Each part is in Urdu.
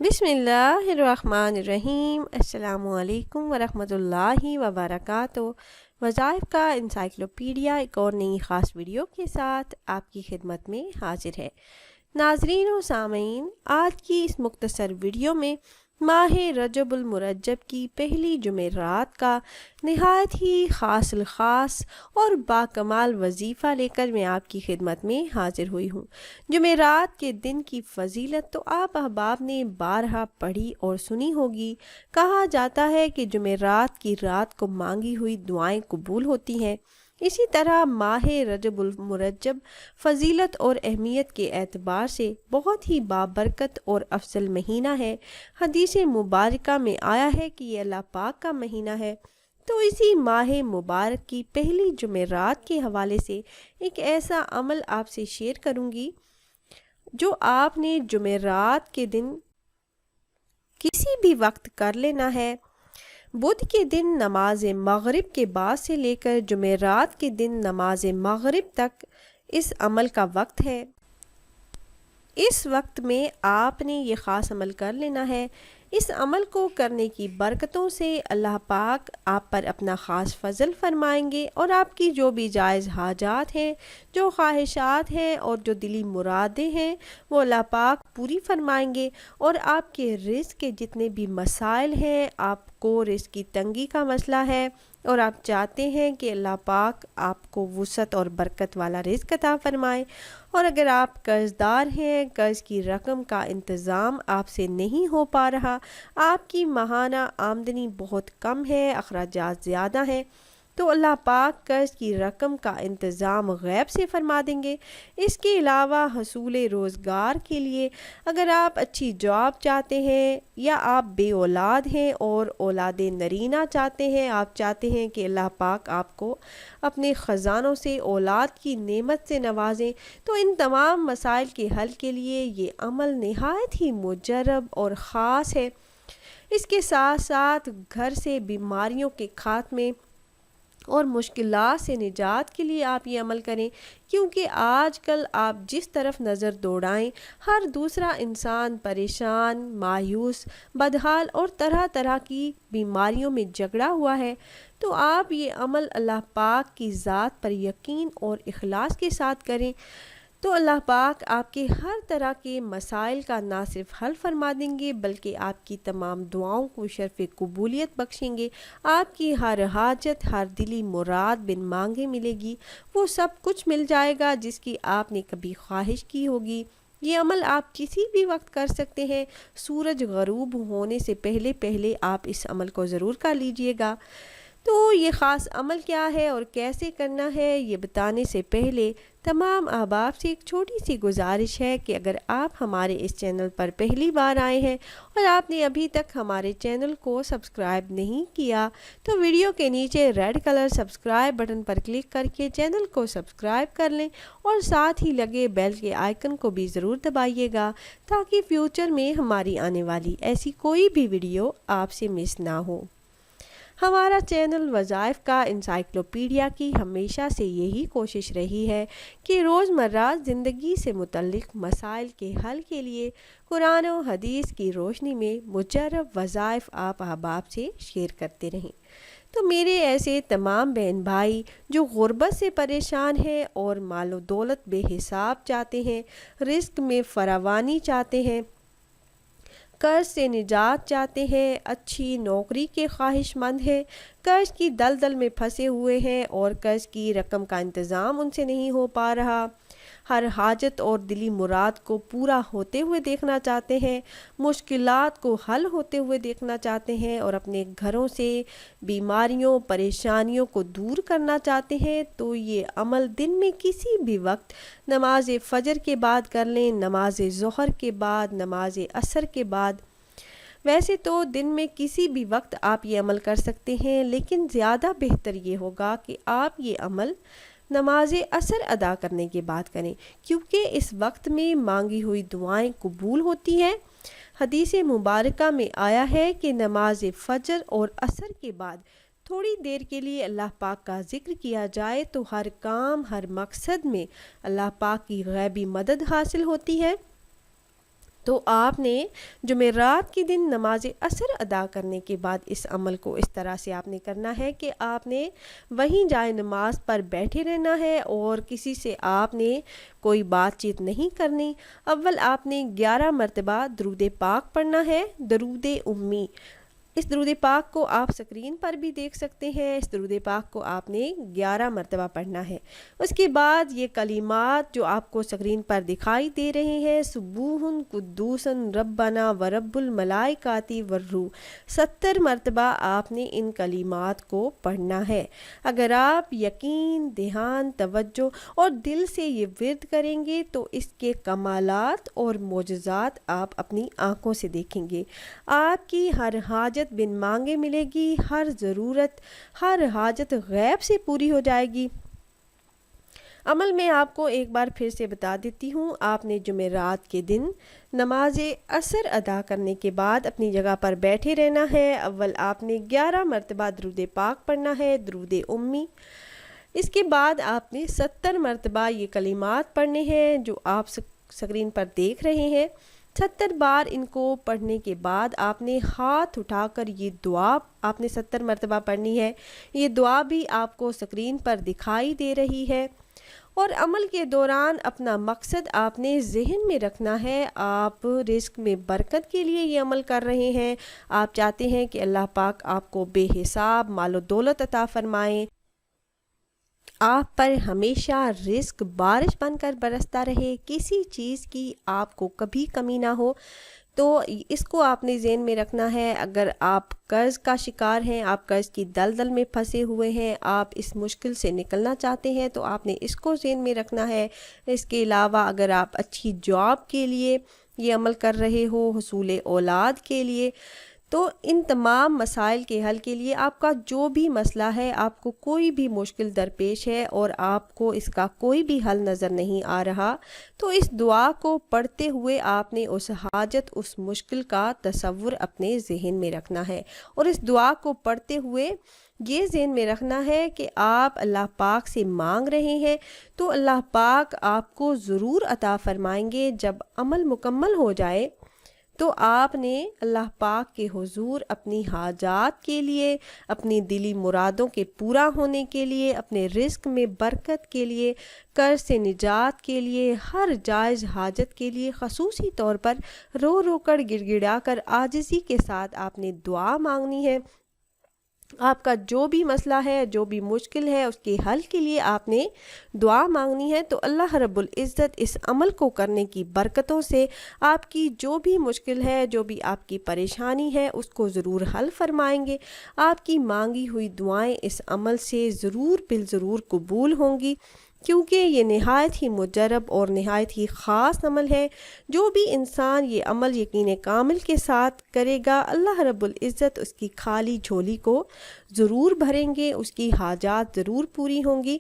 بسم اللہ الرحمن الرحیم۔ السلام علیکم ورحمۃ اللہ وبرکاتہ۔ وظائف کا انسائکلوپیڈیا ایک اور نئی خاص ویڈیو کے ساتھ آپ کی خدمت میں حاضر ہے۔ ناظرین و سامعین، آج کی اس مختصر ویڈیو میں ماہ رجب المرجب کی پہلی جمعرات کا نہایت ہی خاص الخاص اور باکمال وظیفہ لے کر میں آپ کی خدمت میں حاضر ہوئی ہوں۔ جمعرات کے دن کی فضیلت تو آپ احباب نے بارہا پڑھی اور سنی ہوگی۔ کہا جاتا ہے کہ جمعرات کی رات کو مانگی ہوئی دعائیں قبول ہوتی ہیں۔ اسی طرح ماہ رجب المرجب فضیلت اور اہمیت کے اعتبار سے بہت ہی بابرکت اور افضل مہینہ ہے۔ حدیث مبارکہ میں آیا ہے کہ یہ اللہ پاک کا مہینہ ہے۔ تو اسی ماہ مبارک کی پہلی جمعرات کے حوالے سے ایک ایسا عمل آپ سے شیئر کروں گی جو آپ نے جمعرات کے دن کسی بھی وقت کر لینا ہے۔ بدھ کے دن نماز مغرب کے بعد سے لے کر جمعرات کے دن نماز مغرب تک اس عمل کا وقت ہے۔ اس وقت میں آپ نے یہ خاص عمل کر لینا ہے۔ اس عمل کو کرنے کی برکتوں سے اللہ پاک آپ پر اپنا خاص فضل فرمائیں گے اور آپ کی جو بھی جائز حاجات ہیں، جو خواہشات ہیں اور جو دلی مرادیں ہیں وہ اللہ پاک پوری فرمائیں گے، اور آپ کے رزق کے جتنے بھی مسائل ہیں، آپ کو رزق کی تنگی کا مسئلہ ہے اور آپ چاہتے ہیں کہ اللہ پاک آپ کو وسعت اور برکت والا رزق عطا فرمائے، اور اگر آپ قرض دار ہیں، قرض کی رقم کا انتظام آپ سے نہیں ہو پا رہا، آپ کی ماہانہ آمدنی بہت کم ہے، اخراجات زیادہ ہیں، تو اللہ پاک قرض کی رقم کا انتظام غیب سے فرما دیں گے۔ اس کے علاوہ حصول روزگار کے لیے اگر آپ اچھی جاب چاہتے ہیں، یا آپ بے اولاد ہیں اور اولاد نرینہ چاہتے ہیں، آپ چاہتے ہیں کہ اللہ پاک آپ کو اپنے خزانوں سے اولاد کی نعمت سے نوازیں، تو ان تمام مسائل کے حل کے لیے یہ عمل نہایت ہی مجرب اور خاص ہے۔ اس کے ساتھ ساتھ گھر سے بیماریوں کے خاتمے اور مشکلات سے نجات کے لیے آپ یہ عمل کریں، کیونکہ آج کل آپ جس طرف نظر دوڑائیں ہر دوسرا انسان پریشان، مایوس، بدحال اور طرح طرح کی بیماریوں میں جکڑا ہوا ہے۔ تو آپ یہ عمل اللہ پاک کی ذات پر یقین اور اخلاص کے ساتھ کریں، تو اللہ پاک آپ کے ہر طرح کے مسائل کا نہ صرف حل فرما دیں گے بلکہ آپ کی تمام دعاؤں کو شرف قبولیت بخشیں گے۔ آپ کی ہر حاجت، ہر دلی مراد بن مانگے ملے گی، وہ سب کچھ مل جائے گا جس کی آپ نے کبھی خواہش کی ہوگی۔ یہ عمل آپ کسی بھی وقت کر سکتے ہیں۔ سورج غروب ہونے سے پہلے پہلے آپ اس عمل کو ضرور کر لیجئے گا۔ تو یہ خاص عمل کیا ہے اور کیسے کرنا ہے یہ بتانے سے پہلے تمام احباب سے ایک چھوٹی سی گزارش ہے کہ اگر آپ ہمارے اس چینل پر پہلی بار آئے ہیں اور آپ نے ابھی تک ہمارے چینل کو سبسکرائب نہیں کیا، تو ویڈیو کے نیچے ریڈ کلر سبسکرائب بٹن پر کلک کر کے چینل کو سبسکرائب کر لیں، اور ساتھ ہی لگے بیل کے آئیکن کو بھی ضرور دبائیے گا تاکہ فیوچر میں ہماری آنے والی ایسی کوئی بھی ویڈیو آپ سے مس نہ ہو۔ ہمارا چینل وظائف کا انسائکلوپیڈیا کی ہمیشہ سے یہی کوشش رہی ہے کہ روزمرہ زندگی سے متعلق مسائل کے حل کے لیے قرآن و حدیث کی روشنی میں مجرب وظائف آپ احباب سے شیئر کرتے رہیں۔ تو میرے ایسے تمام بہن بھائی جو غربت سے پریشان ہیں اور مال و دولت بے حساب چاہتے ہیں، رزق میں فراوانی چاہتے ہیں، قرض سے نجات چاہتے ہیں، اچھی نوکری کے خواہش مند ہیں، قرض کی دلدل میں پھنسے ہوئے ہیں اور قرض کی رقم کا انتظام ان سے نہیں ہو پا رہا، ہر حاجت اور دلی مراد کو پورا ہوتے ہوئے دیکھنا چاہتے ہیں، مشکلات کو حل ہوتے ہوئے دیکھنا چاہتے ہیں اور اپنے گھروں سے بیماریوں، پریشانیوں کو دور کرنا چاہتے ہیں، تو یہ عمل دن میں کسی بھی وقت نماز فجر کے بعد کر لیں، نماز ظہر کے بعد، نماز عصر کے بعد۔ ویسے تو دن میں کسی بھی وقت آپ یہ عمل کر سکتے ہیں، لیکن زیادہ بہتر یہ ہوگا کہ آپ یہ عمل نماز عصر ادا کرنے کے بعد کریں، کیونکہ اس وقت میں مانگی ہوئی دعائیں قبول ہوتی ہیں۔ حدیث مبارکہ میں آیا ہے کہ نماز فجر اور عصر کے بعد تھوڑی دیر کے لیے اللہ پاک کا ذکر کیا جائے تو ہر کام، ہر مقصد میں اللہ پاک کی غیبی مدد حاصل ہوتی ہے۔ تو آپ نے جمعرات کے دن نماز عصر ادا کرنے کے بعد اس عمل کو اس طرح سے آپ نے کرنا ہے کہ آپ نے وہیں جائے نماز پر بیٹھے رہنا ہے اور کسی سے آپ نے کوئی بات چیت نہیں کرنی۔ اول آپ نے 11 مرتبہ درود پاک پڑھنا ہے، درود امی۔ اس درود پاک کو آپ سکرین پر بھی دیکھ سکتے ہیں۔ اس درود پاک کو آپ نے 11 مرتبہ پڑھنا ہے۔ اس کے بعد یہ کلمات جو آپ کو سکرین پر دکھائی دے رہے ہیں، سبوح قدوس ربنا ورب الملائکات والروح، 70 مرتبہ آپ نے ان کلمات کو پڑھنا ہے۔ اگر آپ یقین، دھیان، توجہ اور دل سے یہ ورد کریں گے تو اس کے کمالات اور معجزات آپ اپنی آنکھوں سے دیکھیں گے۔ آپ کی ہر حاجت بن مانگے ملے گی، ہر ضرورت، ہر حاجت غیب سے پوری ہو جائے گی۔ عمل میں آپ کو ایک بار پھر سے بتا دیتی ہوں۔ آپ نے جمعرات کے دن نماز عصر ادا کرنے کے بعد اپنی جگہ پر بیٹھے رہنا ہے۔ اول آپ نے 11 مرتبہ درود پاک پڑھنا ہے، درود امی۔ اس کے بعد آپ نے 70 مرتبہ یہ کلمات پڑھنے ہیں جو آپ سکرین پر دیکھ رہے ہیں۔ 70 بار ان کو پڑھنے کے بعد آپ نے ہاتھ اٹھا کر یہ دعا آپ نے 70 مرتبہ پڑھنی ہے۔ یہ دعا بھی آپ کو سکرین پر دکھائی دے رہی ہے۔ اور عمل کے دوران اپنا مقصد آپ نے ذہن میں رکھنا ہے۔ آپ رزق میں برکت کے لیے یہ عمل کر رہے ہیں۔ آپ چاہتے ہیں کہ اللہ پاک آپ کو بے حساب مال و دولت عطا فرمائیں، آپ پر ہمیشہ رزق بارش بن کر برستا رہے، کسی چیز کی آپ کو کبھی کمی نہ ہو۔ تو اس کو آپ نے ذہن میں رکھنا ہے۔ اگر آپ قرض کا شکار ہیں، آپ قرض کی دلدل میں پھنسے ہوئے ہیں، آپ اس مشکل سے نکلنا چاہتے ہیں تو آپ نے اس کو ذہن میں رکھنا ہے۔ اس کے علاوہ اگر آپ اچھی جاب کے لیے یہ عمل کر رہے ہو، حصول اولاد کے لیے، تو ان تمام مسائل کے حل کے لیے آپ کا جو بھی مسئلہ ہے، آپ کو کوئی بھی مشکل درپیش ہے اور آپ کو اس کا کوئی بھی حل نظر نہیں آ رہا، تو اس دعا کو پڑھتے ہوئے آپ نے اس حاجت، اس مشکل کا تصور اپنے ذہن میں رکھنا ہے۔ اور اس دعا کو پڑھتے ہوئے یہ ذہن میں رکھنا ہے کہ آپ اللہ پاک سے مانگ رہے ہیں تو اللہ پاک آپ کو ضرور عطا فرمائیں گے۔ جب عمل مکمل ہو جائے تو آپ نے اللہ پاک کے حضور اپنی حاجات کے لیے، اپنی دلی مرادوں کے پورا ہونے کے لیے، اپنے رزق میں برکت کے لیے، قرض سے نجات کے لیے، ہر جائز حاجت کے لیے خصوصی طور پر رو رو کر گڑ گڑا کر عاجزی کے ساتھ آپ نے دعا مانگنی ہے۔ آپ کا جو بھی مسئلہ ہے، جو بھی مشکل ہے، اس کے حل کے لیے آپ نے دعا مانگنی ہے۔ تو اللہ رب العزت اس عمل کو کرنے کی برکتوں سے آپ کی جو بھی مشکل ہے، جو بھی آپ کی پریشانی ہے، اس کو ضرور حل فرمائیں گے۔ آپ کی مانگی ہوئی دعائیں اس عمل سے ضرور بالضرور قبول ہوں گی، کیونکہ یہ نہایت ہی مجرب اور نہایت ہی خاص عمل ہے۔ جو بھی انسان یہ عمل یقین کامل کے ساتھ کرے گا، اللہ رب العزت اس کی خالی جھولی کو ضرور بھریں گے، اس کی حاجات ضرور پوری ہوں گی۔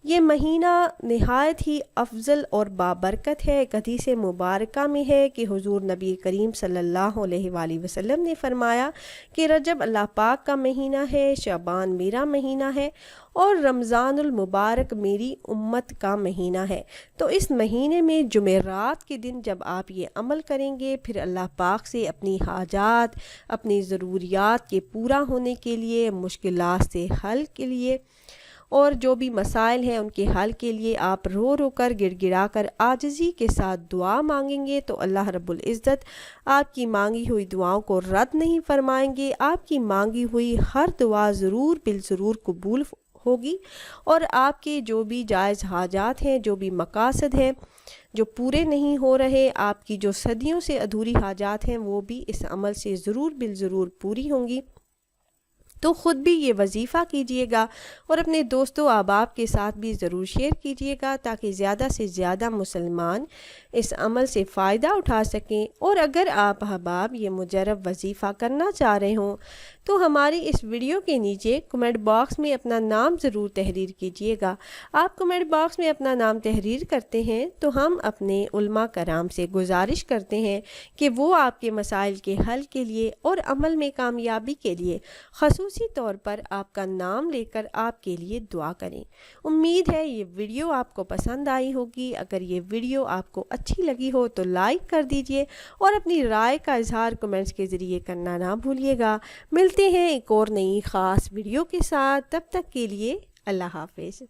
یہ مہینہ نہایت ہی افضل اور بابرکت ہے۔ ایک حدیث مبارکہ میں ہے کہ حضور نبی کریم صلی اللہ علیہ وآلہ وسلم نے فرمایا کہ رجب اللہ پاک کا مہینہ ہے، شعبان میرا مہینہ ہے اور رمضان المبارک میری امت کا مہینہ ہے۔ تو اس مہینے میں جمعرات کے دن جب آپ یہ عمل کریں گے، پھر اللہ پاک سے اپنی حاجات، اپنی ضروریات کے پورا ہونے کے لیے، مشکلات سے حل کے لیے اور جو بھی مسائل ہیں ان کے حل کے لیے آپ رو رو کر گڑ گڑا کر عاجزی کے ساتھ دعا مانگیں گے تو اللہ رب العزت آپ کی مانگی ہوئی دعاؤں کو رد نہیں فرمائیں گے۔ آپ کی مانگی ہوئی ہر دعا ضرور بالضرور قبول ہوگی اور آپ کے جو بھی جائز حاجات ہیں، جو بھی مقاصد ہیں جو پورے نہیں ہو رہے، آپ کی جو صدیوں سے ادھوری حاجات ہیں، وہ بھی اس عمل سے ضرور بالضرور پوری ہوں گی۔ تو خود بھی یہ وظیفہ کیجئے گا اور اپنے دوستوں احباب کے ساتھ بھی ضرور شیئر کیجئے گا تاکہ زیادہ سے زیادہ مسلمان اس عمل سے فائدہ اٹھا سکیں۔ اور اگر آپ احباب یہ مجرب وظیفہ کرنا چاہ رہے ہوں تو ہماری اس ویڈیو کے نیچے کمنٹ باکس میں اپنا نام ضرور تحریر کیجئے گا۔ آپ کمنٹ باکس میں اپنا نام تحریر کرتے ہیں تو ہم اپنے علماء کرام سے گزارش کرتے ہیں کہ وہ آپ کے مسائل کے حل کے لیے اور عمل میں کامیابی کے لیے خصوصی خصوصی طور پر آپ کا نام لے کر آپ کے لیے دعا کریں۔ امید ہے یہ ویڈیو آپ کو پسند آئی ہوگی۔ اگر یہ ویڈیو آپ کو اچھی لگی ہو تو لائک کر دیجئے اور اپنی رائے کا اظہار کمنٹس کے ذریعے کرنا نہ بھولیے گا۔ ملتے ہیں ایک اور نئی خاص ویڈیو کے ساتھ، تب تک کے لیے اللہ حافظ۔